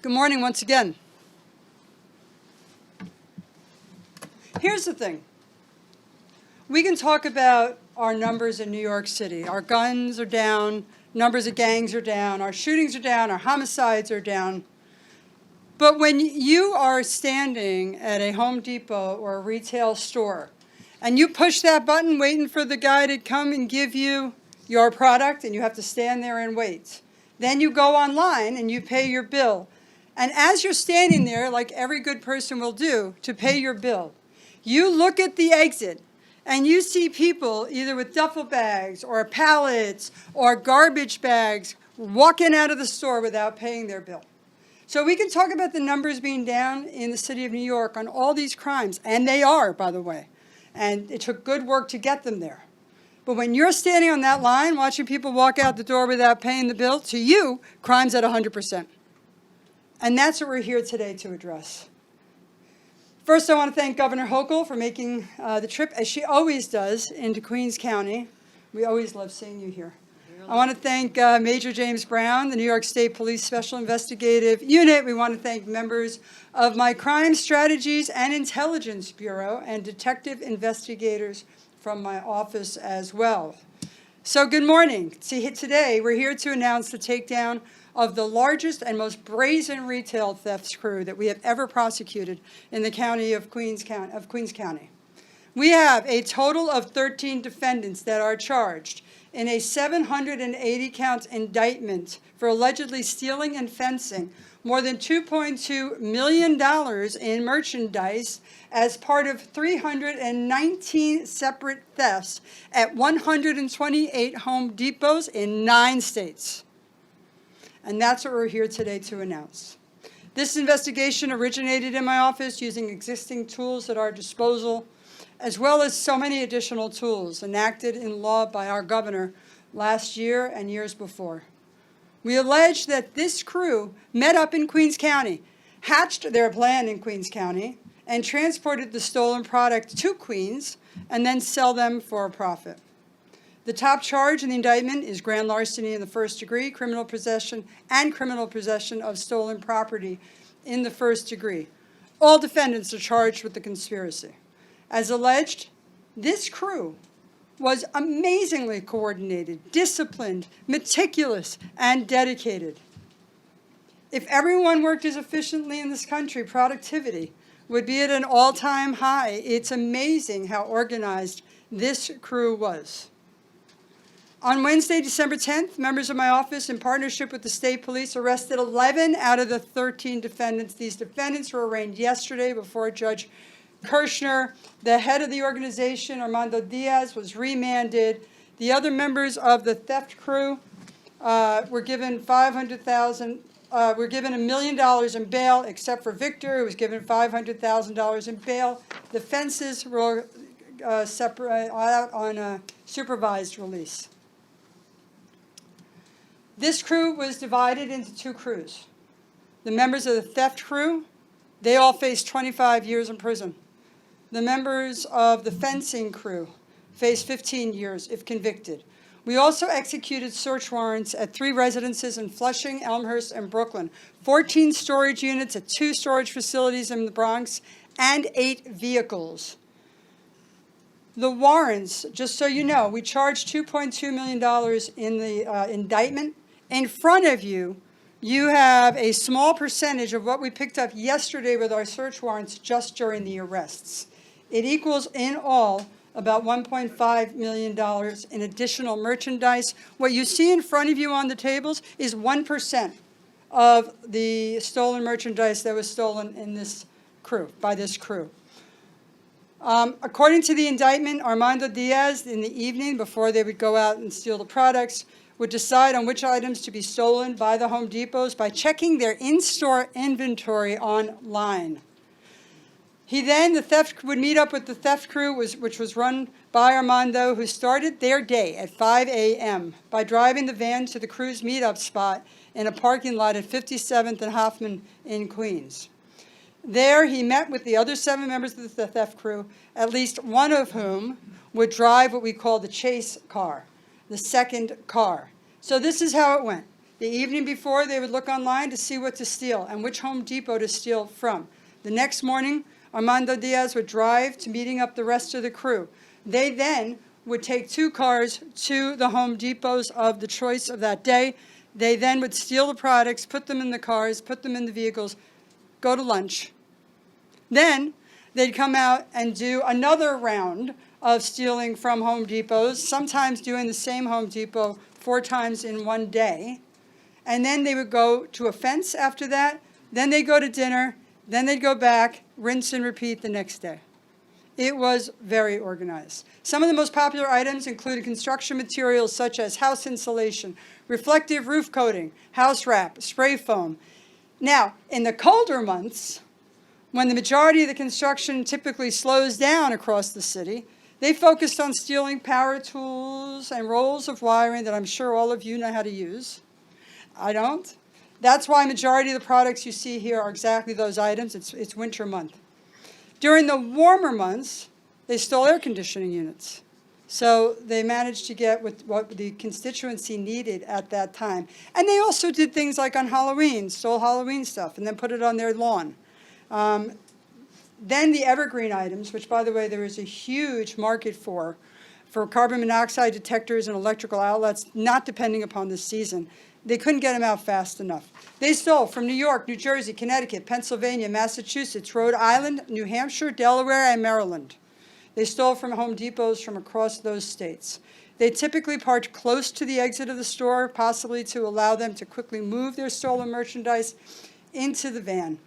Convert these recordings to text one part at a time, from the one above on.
Good morning once again. Here's the thing. We can talk about our numbers in New York City. Our guns are down, numbers of gangs are down, our shootings are down, our homicides are down. But when you are standing at a Home Depot or a retail store and you push that button waiting for the guy to come and give you your product and you have to stand there and wait, then you go online and you pay your bill. And as you're standing there, like every good person will do, to pay your bill, you look at the exit and you see people either with duffel bags or pallets or garbage bags walking out of the store without paying their bill. So we can talk about the numbers being down in the city of New York on all these crimes, and they are, by the way. And it took good work to get them there. But when you're standing on that line watching people walk out the door without paying the bill, to you, crime's at 100%. And that's what we're here today to address. First, I want to thank Governor Hochul for making the trip, as she always does, into Queens County. We always love seeing you here. I want to thank Major James Brown, the New York State Police Special Investigative Unit. We want to thank members of my Crime Strategies and Intelligence Bureau and detective investigators from my office as well. So good morning. See, today we're here to announce the takedown of the largest and most brazen retail thefts crew that we have ever prosecuted in the county of Queens County. We have a total of 13 defendants that are charged in a 780-count indictment for allegedly stealing and fencing more than $2.2 million in merchandise as part of 319 separate thefts at 128 Home Depots in 9 states. And that's what we're here today to announce. This investigation originated in my office using existing tools at our disposal, as well as so many additional tools enacted in law by our governor last year and years before. We allege that this crew met up in Queens County, hatched their plan in Queens County, and transported the stolen product to Queens and then sell them for a profit. The top charge in the indictment is grand larceny in the first degree, criminal possession of stolen property in the first degree. All defendants are charged with the conspiracy. As alleged, this crew was amazingly coordinated, disciplined, meticulous, and dedicated. If everyone worked as efficiently in this country, productivity would be at an all-time high. It's amazing how organized this crew was. On Wednesday, December 10th, members of my office, in partnership with the state police, arrested 11 out of the 13 defendants. These defendants were arraigned yesterday before Judge Kirshner. The head of the organization, Armando Diaz, was remanded. The other members of the theft crew were given $1 million in bail, except for Victor, who was given $500,000 in bail. The fences were separate out on a supervised release. This crew was divided into 2 crews. The members of the theft crew, they all faced 25 years in prison. The members of the fencing crew faced 15 years if convicted. We also executed search warrants at 3 residences in Flushing, Elmhurst, and Brooklyn, 14 storage units at 2 storage facilities in the Bronx, and 8 vehicles. The warrants, just so you know, we charged $2.2 million in the indictment. In front of you, you have a small percentage of what we picked up yesterday with our search warrants just during the arrests. It equals, in all, about $1.5 million in additional merchandise. What you see in front of you on the tables is 1% of the stolen merchandise that was stolen in this crew, by this crew. According to the indictment, Armando Diaz, in the evening before they would go out and steal the products, would decide on which items to be stolen by the Home Depots by checking their in-store inventory online. The theft would meet up with the theft crew, which was run by Armando, who started their day at 5 a.m. by driving the van to the crew's meetup spot in a parking lot at 57th and Hoffman in Queens. There, he met with the other 7 members of the theft crew, at least one of whom would drive what we call the chase car, the second car. So this is how it went. The evening before, they would look online to see what to steal and which Home Depot to steal from. The next morning, Armando Diaz would drive to meeting up the rest of the crew. They then would take 2 cars to the Home Depots of the choice of that day. They then would steal the products, put them in the cars, put them in the vehicles, go to lunch. Then they'd come out and do another round of stealing from Home Depots, sometimes doing the same Home Depot 4 times in one day. And then they would go to a fence after that. Then they'd go to dinner. Then they'd go back, rinse and repeat the next day. It was very organized. Some of the most popular items included construction materials such as house insulation, reflective roof coating, house wrap, spray foam. Now, in the colder months, when the majority of the construction typically slows down across the city, they focused on stealing power tools and rolls of wiring that I'm sure all of you know how to use. I don't. That's why majority of the products you see here are exactly those items. It's winter month. During the warmer months, they stole air conditioning units. So they managed to get what the constituency needed at that time. And they also did things like on Halloween, stole Halloween stuff and then put it on their lawn. Then the evergreen items, which, by the way, there is a huge market for carbon monoxide detectors and electrical outlets, not depending upon the season. They couldn't get them out fast enough. They stole from New York, New Jersey, Connecticut, Pennsylvania, Massachusetts, Rhode Island, New Hampshire, Delaware, and Maryland. They stole from Home Depots from across those states. They typically parked close to the exit of the store, possibly to allow them to quickly move their stolen merchandise into the van.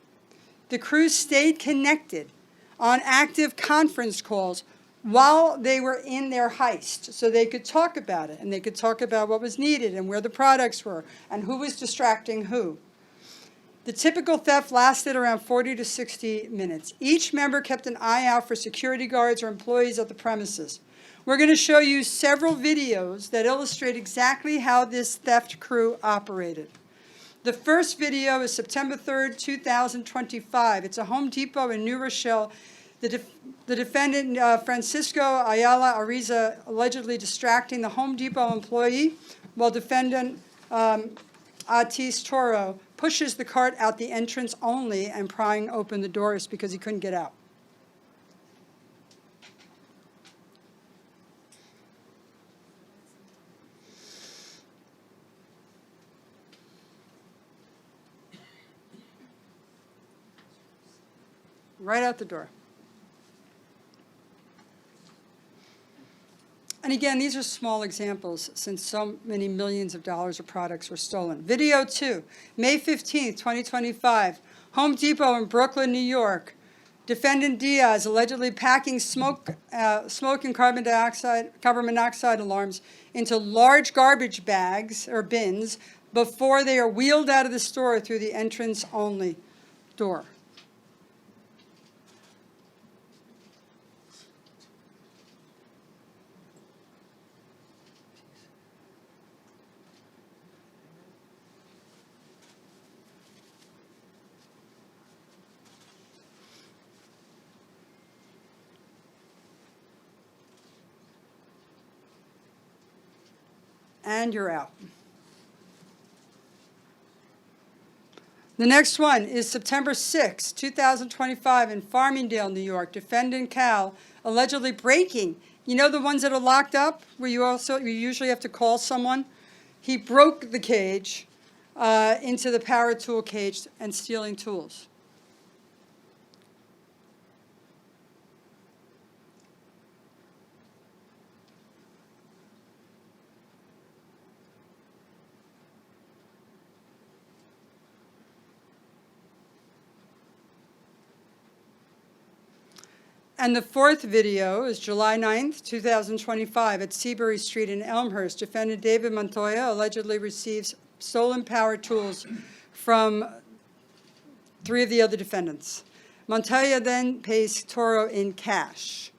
The crew stayed connected on active conference calls while they were in their heist, so they could talk about it, and they could talk about what was needed and where the products were and who was distracting who. The typical theft lasted around 40 to 60 minutes. Each member kept an eye out for security guards or employees at the premises. We're going to show you several videos that illustrate exactly how this theft crew operated. The first video is September 3rd, 2025. It's a Home Depot in New Rochelle. The defendant, Francisco Ayala Ariza, allegedly distracting the Home Depot employee, while defendant Atis Toro pushes the cart out the entrance only and prying open the doors because he couldn't get out. Right out the door. And again, these are small examples since so many millions of dollars of products were stolen. Video 2, May 15th, 2025, Home Depot in Brooklyn, New York. Defendant Diaz allegedly packing smoke and carbon monoxide alarms into large garbage bags or bins before they are wheeled out of the store through the entrance-only door. And you're out. The next one is September 6, 2025 in Farmingdale, New York. Defendant Cal allegedly breaking, you know the ones that are locked up where you usually have to call someone? He broke the cage into the power tool cage and stealing tools. And the fourth video is July 9th, 2025 at Seabury Street in Elmhurst. Defendant David Montoya allegedly receives stolen power tools from 3 of the other defendants. Montoya then pays Toro in cash.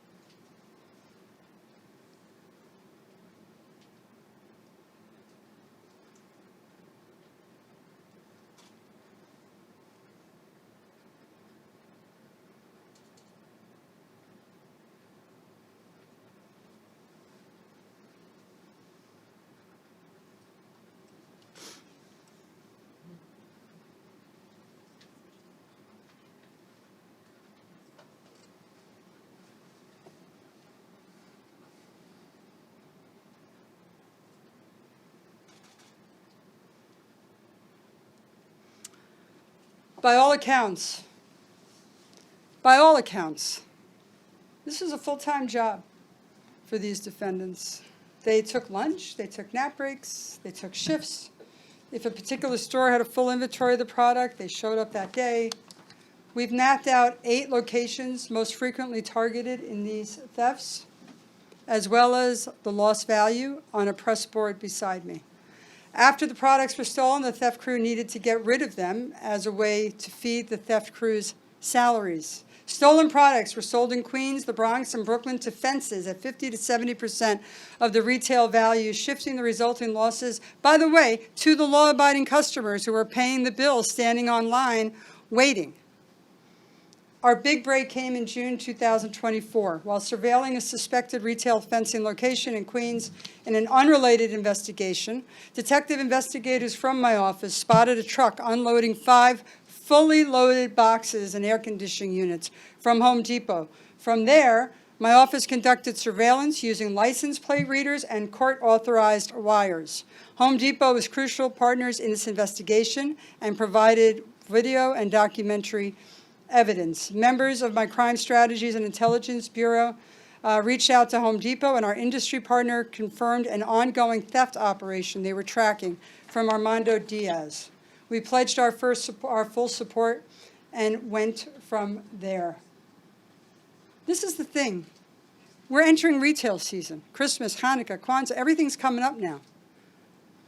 By all accounts, this is a full-time job for these defendants. They took lunch, they took nap breaks, they took shifts. If a particular store had a full inventory of the product, they showed up that day. We've mapped out 8 locations most frequently targeted in these thefts, as well as the lost value on a press board beside me. After the products were stolen, the theft crew needed to get rid of them as a way to feed the theft crew's salaries. Stolen products were sold in Queens, the Bronx, and Brooklyn to fences at 50 to 70% of the retail value, shifting the resulting losses, by the way, to the law-abiding customers who were paying the bill, standing online, waiting. Our big break came in June 2024. While surveilling a suspected retail fencing location in Queens in an unrelated investigation, detective investigators from my office spotted a truck unloading 5 fully loaded boxes and air conditioning units from Home Depot. From there, my office conducted surveillance using license plate readers and court-authorized wires. Home Depot was crucial partners in this investigation and provided video and documentary evidence. Members of my Crime Strategies and Intelligence Bureau reached out to Home Depot, and our industry partner confirmed an ongoing theft operation they were tracking from Armando Diaz. We pledged our full support and went from there. This is the thing. We're entering retail season. Christmas, Hanukkah, Kwanzaa, everything's coming up now.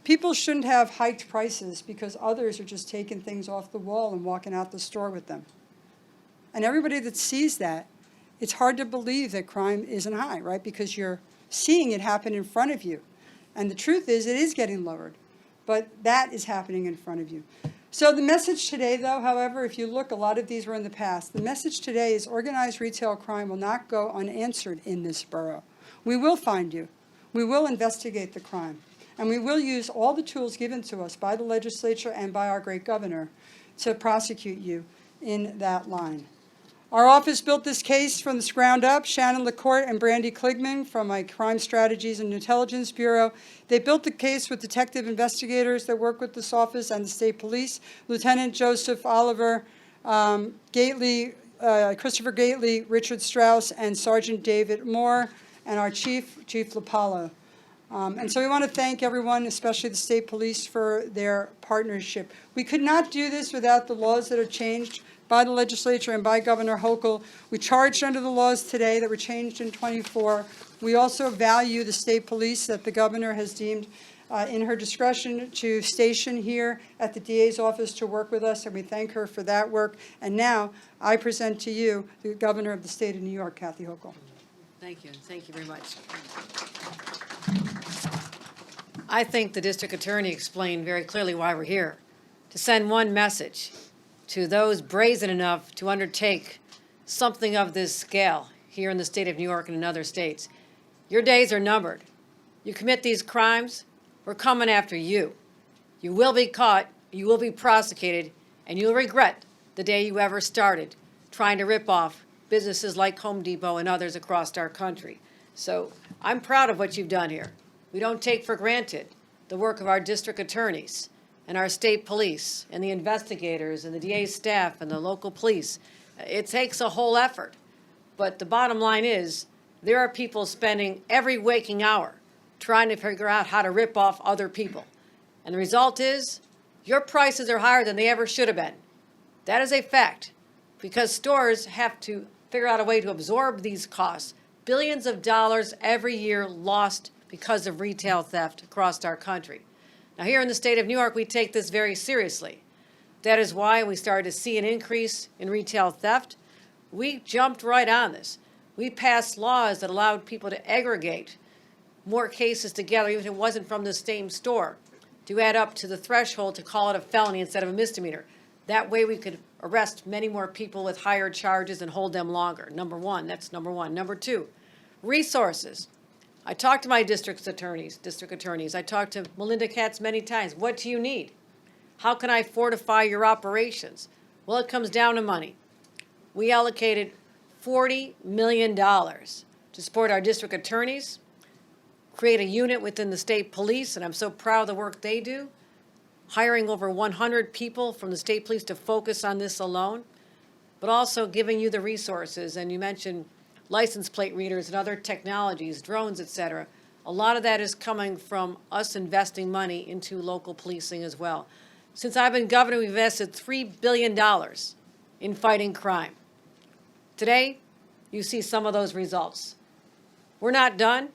People shouldn't have hiked prices because others are just taking things off the wall and walking out the store with them. And everybody that sees that, it's hard to believe that crime isn't high, right? Because you're seeing it happen in front of you. And the truth is, it is getting lowered. But that is happening in front of you. So the message today, though, however, if you look, a lot of these were in the past. The message today is organized retail crime will not go unanswered in this borough. We will find you. We will investigate the crime. And we will use all the tools given to us by the legislature and by our great governor to prosecute you in that line. Our office built this case from the ground up. Shannon LaCourte and Brandy Kligman from my Crime Strategies and Intelligence Bureau. They built the case with detective investigators that work with this office and the state police. Lieutenant Joseph Oliver, Gately, Christopher Gately, Richard Strauss, and Sergeant David Moore, and our Chief LaPalo. And so we want to thank everyone, especially the state police, for their partnership. We could not do this without the laws that are changed by the legislature and by Governor Hochul. We charged under the laws today that were changed in '24. We also value the state police that the governor has deemed in her discretion to station here at the DA's office to work with us, and we thank her for that work. And now I present to you the governor of the state of New York, Kathy Hochul. Thank you. Thank you very much. I think the district attorney explained very clearly why we're here, to send one message to those brazen enough to undertake something of this scale here in the state of New York and in other states. Your days are numbered. You commit these crimes, we're coming after you. You will be caught, you will be prosecuted, and you'll regret the day you ever started trying to rip off businesses like Home Depot and others across our country. So I'm proud of what you've done here. We don't take for granted the work of our district attorneys and our state police and the investigators and the DA's staff and the local police. It takes a whole effort. But the bottom line is there are people spending every waking hour trying to figure out how to rip off other people. And the result is your prices are higher than they ever should have been. That is a fact, because stores have to figure out a way to absorb these costs. Billions of dollars every year lost because of retail theft across our country. Now, here in the state of New York, we take this very seriously. That is why we started to see an increase in retail theft. We jumped right on this. We passed laws that allowed people to aggregate more cases together, even if it wasn't from the same store, to add up to the threshold to call it a felony instead of a misdemeanor. That way we could arrest many more people with higher charges and hold them longer. Number one, that's number one. Number two, resources. I talked to my district attorneys. I talked to Melinda Katz many times. What do you need? How can I fortify your operations? Well, it comes down to money. We allocated $40 million to support our district attorneys, create a unit within the state police, and I'm so proud of the work they do. hiring over 100 people from the state police to focus on this alone, but also giving you the resources. And you mentioned license plate readers and other technologies, drones, et cetera. A lot of that is coming from us investing money into local policing as well. Since I've been governor, we've invested $3 billion in fighting crime. Today, you see some of those results. We're not done.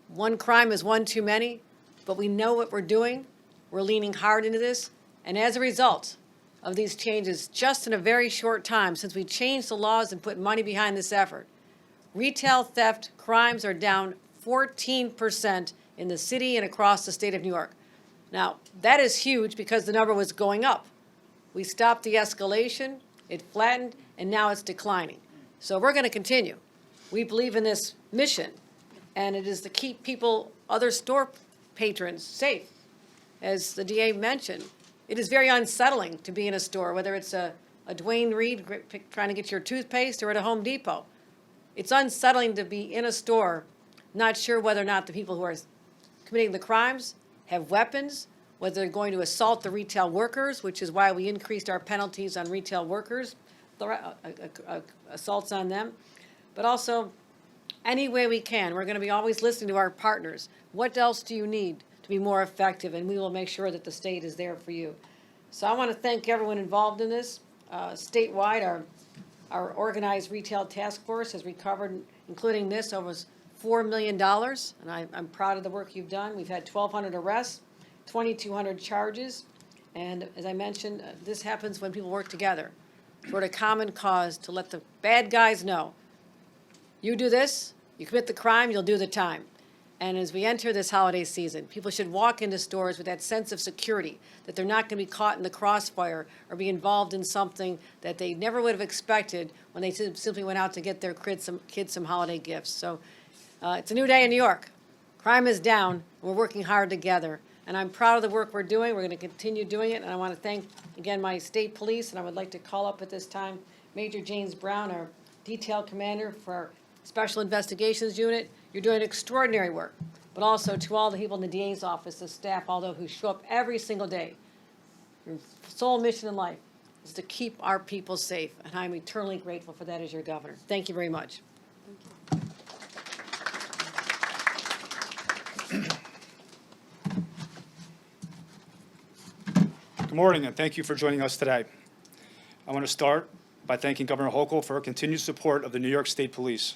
One crime is one too many, but we know what we're doing. We're leaning hard into this. And as a result of these changes, just in a very short time, since we changed the laws and put money behind this effort, retail theft crimes are down 14% in the city and across the state of New York. Now, that is huge because the number was going up. We stopped the escalation, it flattened, and now it's declining. So we're going to continue. We believe in this mission, and it is to keep people, other store patrons, safe. As the DA mentioned, it is very unsettling to be in a store, whether it's a Dwayne Reed trying to get your toothpaste or at a Home Depot. It's unsettling to be in a store, not sure whether or not the people who are committing the crimes have weapons, whether they're going to assault the retail workers, which is why we increased our penalties on retail workers, assaults on them, but also any way we can. We're going to be always listening to our partners. What else do you need to be more effective? And we will make sure that the state is there for you. So I want to thank everyone involved in this. Statewide, our organized retail task force has recovered, including this, almost $4 million, and I'm proud of the work you've done. We've had 1,200 arrests, 2,200 charges, and as I mentioned, this happens when people work together toward a common cause to let the bad guys know, you do this, you commit the crime, you'll do the time. And as we enter this holiday season, people should walk into stores with that sense of security, that they're not going to be caught in the crossfire or be involved in something that they never would have expected when they simply went out to get their kids some holiday gifts. So it's a new day in New York. Crime is down. We're working hard together. And I'm proud of the work we're doing. We're going to continue doing it. And I want to thank, again, my state police. And I would like to call up at this time Major James Brown, our detail commander for our Special Investigations Unit. You're doing extraordinary work. But also to all the people in the DA's office, the staff, all those who show up every single day. Your sole mission in life is to keep our people safe. And I'm eternally grateful for that as your governor. Thank you very much. Good morning, and thank you for joining us today. I want to start by thanking Governor Hochul for her continued support of the New York State Police.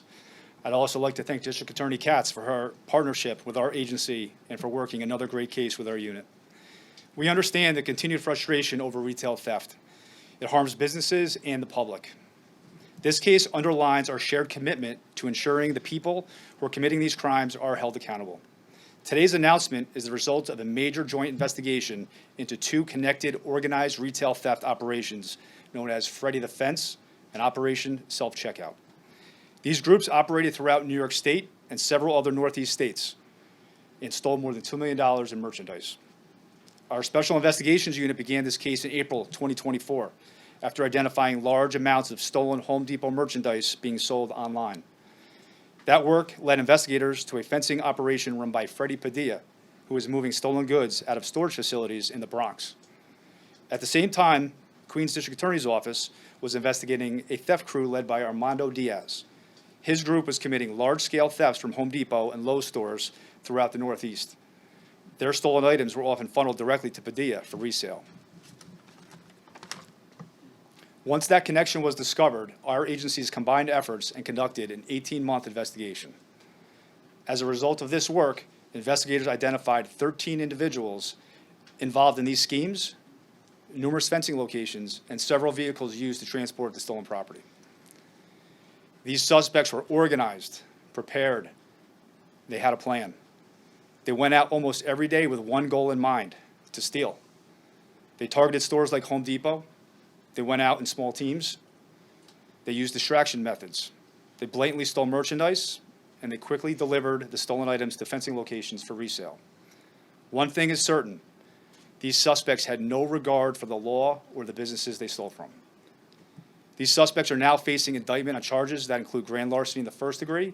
I'd also like to thank District Attorney Katz for her partnership with our agency and for working another great case with our unit. We understand the continued frustration over retail theft. It harms businesses and the public. This case underlines our shared commitment to ensuring the people who are committing these crimes are held accountable. Today's announcement is the result of a major joint investigation into two connected organized retail theft operations known as Freddy the Fence and Operation Self-Checkout. These groups operated throughout New York State and several other Northeast states and stole more than $2 million in merchandise. Our Special Investigations Unit began this case in April 2024 after identifying large amounts of stolen Home Depot merchandise being sold online. That work led investigators to a fencing operation run by Freddie Padilla, who was moving stolen goods out of storage facilities in the Bronx. At the same time, Queens District Attorney's Office was investigating a theft crew led by Armando Diaz. His group was committing large-scale thefts from Home Depot and Lowe's stores throughout the Northeast. Their stolen items were often funneled directly to Padilla for resale. Once that connection was discovered, our agencies combined efforts and conducted an 18-month investigation. As a result of this work, investigators identified 13 individuals involved in these schemes, numerous fencing locations, and several vehicles used to transport the stolen property. These suspects were organized, prepared. They had a plan. They went out almost every day with one goal in mind, to steal. They targeted stores like Home Depot. They went out in small teams. They used distraction methods. They blatantly stole merchandise, and they quickly delivered the stolen items to fencing locations for resale. One thing is certain, these suspects had no regard for the law or the businesses they stole from. These suspects are now facing indictment on charges that include grand larceny in the first degree,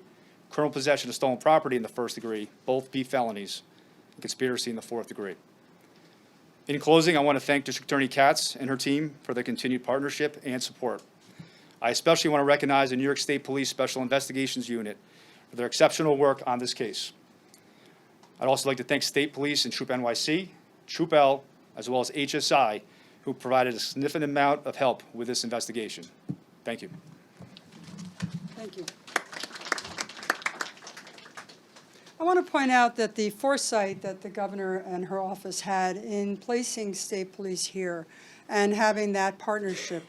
criminal possession of stolen property in the first degree, both be felonies, and conspiracy in the fourth degree. In closing, I want to thank District Attorney Katz and her team for their continued partnership and support. I especially want to recognize the New York State Police Special Investigations Unit for their exceptional work on this case. I'd also like to thank State Police and Troop NYC, Troop L, as well as HSI, who provided a significant amount of help with this investigation. Thank you. Thank you. I want to point out that the foresight that the governor and her office had in placing state police here and having that partnership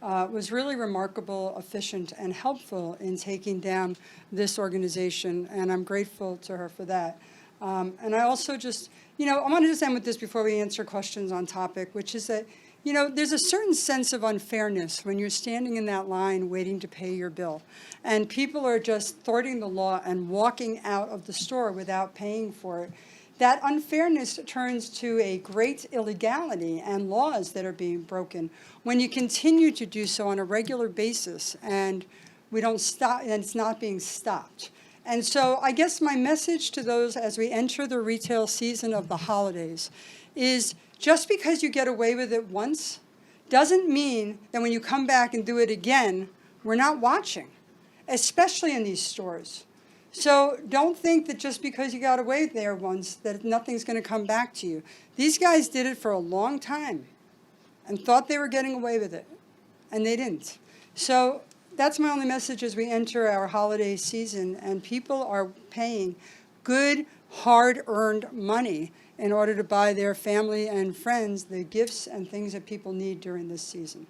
was really remarkable, efficient, and helpful in taking down this organization, and I'm grateful to her for that. And I also just, I want to just end with this before we answer questions on topic, which is that, there's a certain sense of unfairness when you're standing in that line waiting to pay your bill, and people are just thwarting the law and walking out of the store without paying for it. That unfairness turns to a great illegality and laws that are being broken when you continue to do so on a regular basis and we don't stop, and it's not being stopped. And so I guess my message to those as we enter the retail season of the holidays is just because you get away with it once doesn't mean that when you come back and do it again, we're not watching, especially in these stores. So don't think that just because you got away there once that nothing's going to come back to you. These guys did it for a long time and thought they were getting away with it, and they didn't. So that's my only message as we enter our holiday season, and people are paying good, hard-earned money in order to buy their family and friends the gifts and things that people need during this season.